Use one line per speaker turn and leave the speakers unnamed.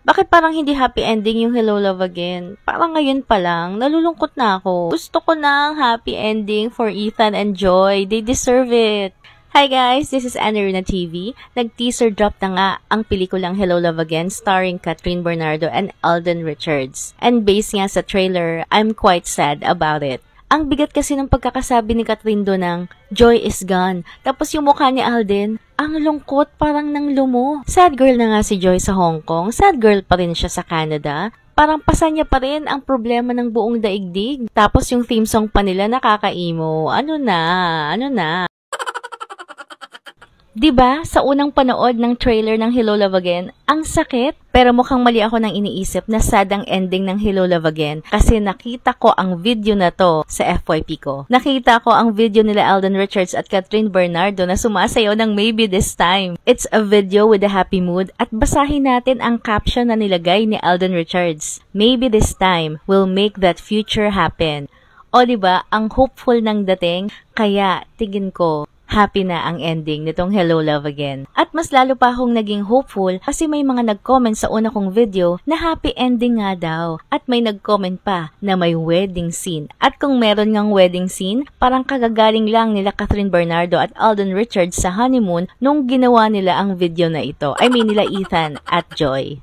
Bakit parang hindi happy ending yung Hello Love Again? Parang ngayon pa lang, nalulungkot na ako. Gusto ko ng happy ending for Ethan and Joy. They deserve it. Hi guys, this is Anarina TV. Nag-teaser drop na nga ang pelikulang Hello Love Again starring Catherine Bernardo and Alden Richards. And based nga sa trailer, I'm quite sad about it. Ang bigat kasi ng pagkakasabi ni Catherine do ng Joy is gone. Tapos yung mukha ni Alden, ang lungkot parang nang lumo. Sad girl na nga si Joy sa Hong Kong. Sad girl pa rin siya sa Canada. Parang pasa niya pa rin ang problema ng buong daigdig. Tapos yung theme song pa nila nakaka-emo. Ano na? Diba, sa unang panood ng trailer ng Hello Love Again, ang sakit. Pero mukhang mali ako nang iniisip na sad ang ending ng Hello Love Again kasi nakita ko ang video na to sa FYP ko. Nakita ko ang video nila Alden Richards at Catherine Bernardo na sumasayaw ng Maybe This Time. It's a video with a happy mood at basahin natin ang caption na nilagay ni Alden Richards. Maybe this time will make that future happen. O diba, ang hopeful ng dating, kaya tingin ko, happy na ang ending nitong Hello Love Again. At mas lalo pa akong naging hopeful kasi may mga nag-comment sa una kong video na happy ending nga daw. At may nag-comment pa na may wedding scene. At kung meron ngang wedding scene, parang kagagaling lang nila Catherine Bernardo at Alden Richards sa honeymoon nung ginawa nila ang video na ito. I mean nila Ethan at Joy.